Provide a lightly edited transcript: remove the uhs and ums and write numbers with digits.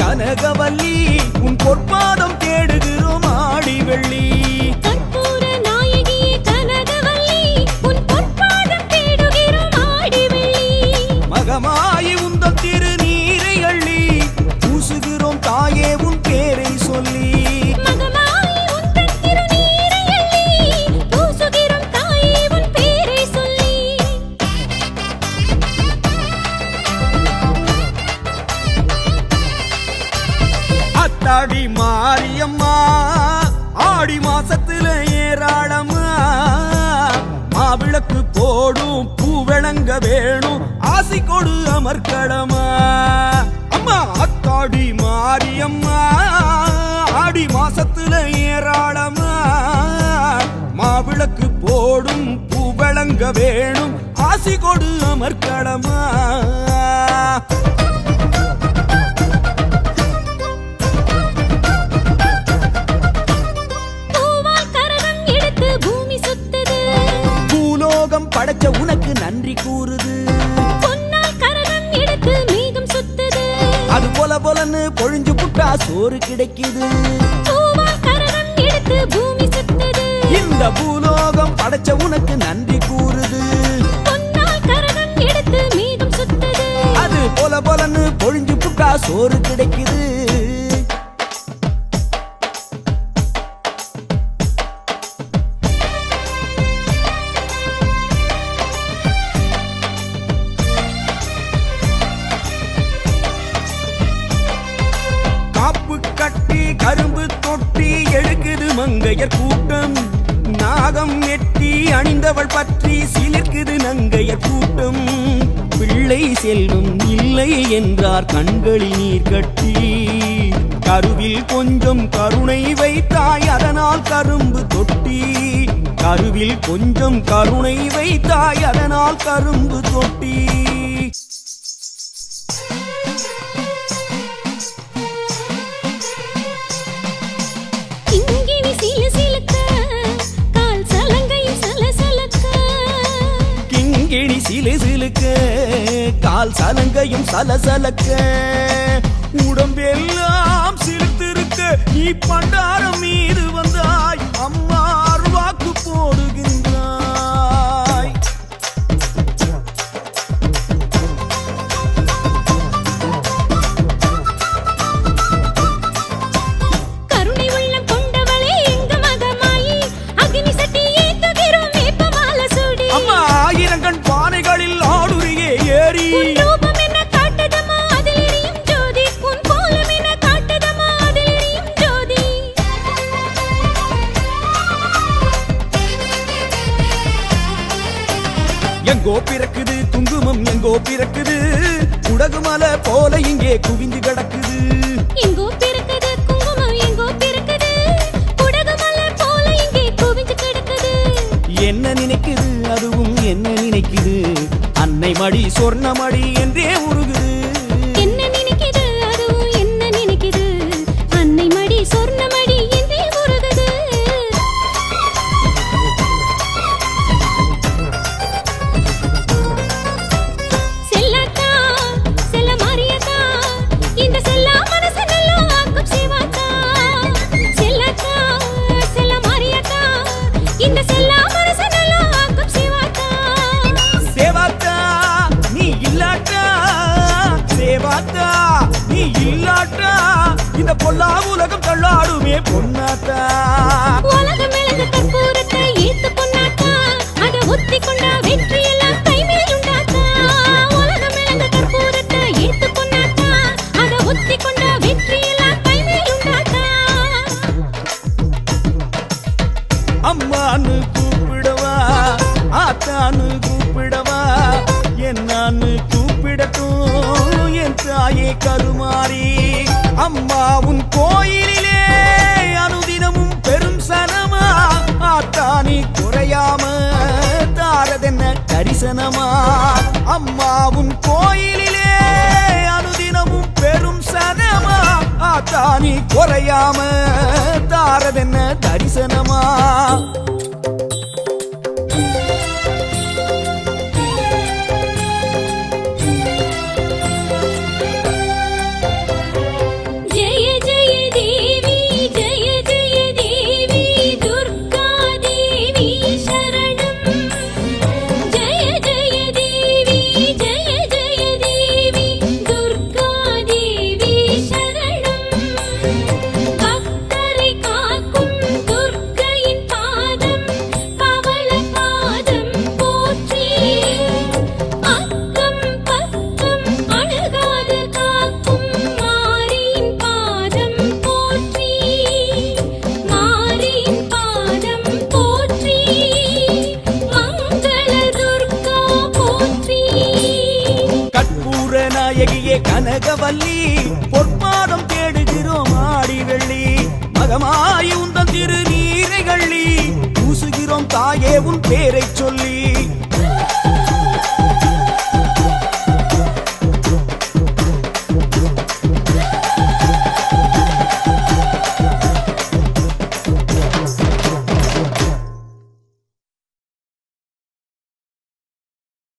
கனகவல்லி உன் பொற்பாதம் தேடுகிறோம் ஆடி வெள்ளி. கற்பூர நாயகியே கனகவல்லி உன் பொற்பாதம் தேடுகிறோம் ஆடி வெள்ளி. மகமாயி உந்தன் திருநீரை அள்ளி பூசுகிறோம் தாயே உன் பேரை சொல்லி. மகமாயி உந்தன் திருநீரை அள்ளி பூசுகிறோம் தாயே உன் பேரை சொல்லி. அத்தாடி மாரியம்மா ஆடி மாசத்துல ஏராளமா மாவிளக்கு போடும் பூவிளங்க வேணும் ஆசி கொடு அமர்க்கடமா. அம்மா அத்தாடி மாரியம்மா ஆடி மாசத்துல ஏராளமா மாவிளக்கு போடும் பூவிளங்க வேணும் ஆசி கொடு அமர்க்கடமா. படைச்ச உனக்கு நன்றி கூறுது. பொன்னால் கரகம் எடுத்து மேகம் சுத்துது. அது போல போலன்னு பொழிஞ்சு புட்டா சோறு கிடைக்குது. பூவால் கரகம் எடுத்து பூமி சுத்துது. இந்த பூலோகம் படைச்ச உனக்கு நன்றி கூறுது. பொன்னால் கரகம் எடுத்து மேகம் சுத்துது. அது போல போலன்னு பொழிஞ்சு புட்டா சோறு கிடைக்குது. கரும்பு தொட்டி எழுக்குது மங்கையர் கூட்டம். நாகம் எட்டி அணிந்தவள் பற்றி சிலிர்க்குது நங்கையர் கூட்டம். பிள்ளை செல்வம் இல்லை என்றார் கண்களில் நீர் கட்டி. கருவில் கொஞ்சம் கருணை வைத்தாய் அதனால் கரும்பு தொட்டி. கருவில் கொஞ்சம் கருணை வைத்தாய் அதனால் கரும்பு தொட்டி. சிலு சிலுக்க கால் சலங்கையும் சலசலக்க உடம்பெல்லாம் சிலுத்திருக்க நீ பண்டாரம் மீது வந்தாய் அம்மா அருவாக்கு போடுகின்றாய். கருணை உள்ளம் கொண்டவளே எங்க மகமாயி அக்னி சட்டி ஏத்துகிறோம் வேப்பமால சூடி. அம்மா ஆயிரங்கண் பானைகளில் ஆடுறியே ஏறி. உன் ரூபம் என்ன காட்டுதம்மா அதில் எரியும் ஜோதி. உன் கோலம் என்ன காட்டுதம்மா அதில் எரியும் ஜோதி. எங்கோ பிறக்குது குங்குமம் எங்கோ பிறக்குது குடகுமலை போல இங்கே குவிந்து கிடக்குது. எங்கோ பிறக்குது குங்குமம் எங்கோ பிறக்குது குடகுமலை போல இங்கே குவிந்து கிடக்குது. என்ன நினைக்குது அதுவும் என்ன நினைக்குது அன்னை மடி சொர்ண மடி என்றே உருகுது. என்ன நினைக்குது அதுவும் என்ன நினைக்குது அன்னை மடி சொர்ண மடி என்றே உருகுது. செல்லாத்தா செல்ல மாரியத்தா இந்த செல்லா மனசு நல்லா ஆக்கும் சேவாத்தா. செல்லாத்தா செல்ல மாரியத்தா இந்த செல்லா மனசு நல்லா ஆக்கும் சேவாத்தா. சேவாத்தா நீ இல்லாட்டா சேவாத்தா நீ இல்லாட்டா இந்த பொல்லா உலகம் தள்ளாடுமே பொன்னாத்தா. உலகம் இழந்த கற்பூரத்தை ஏத்து பொன்னாத்தா அதை ஒத்தி கொண்டா வெற்றி எல்லாம் கைமேல் உண்டாத்தா. உலகம் இழந்த கற்பூரத்தை ஏத்து பொன்னாத்தா அதை ஒத்தி கொண்டா வெற்றி எல்லாம் கைமேல் உண்டாத்தா. அம்மான்னு கூப்பிடவா ஆத்தான்னு கூப்பிடவா என்னான்னு கூப்பிடட்டும் என் தாயே கருமாறி. அம்மா உன் கோயிலிலே அனுதினமும் பெரும் சனமா ஆத்தானி குறையாம தாரதென்ன தரிசனமா. அம்மா உன் கோயிலிலே அனுதினமும் பெரும் சனமா ஆத்தானி குறையாம தாரதென்ன தரிசனமா. கனகவல்லி பொற்பாதம் தேடுகிறோம் ஆடி வெள்ளி மகமாயி உந்தன் திருநீரை கள்ளி பூசுகிறோம் தாயே உன் பேரைச் சொல்லி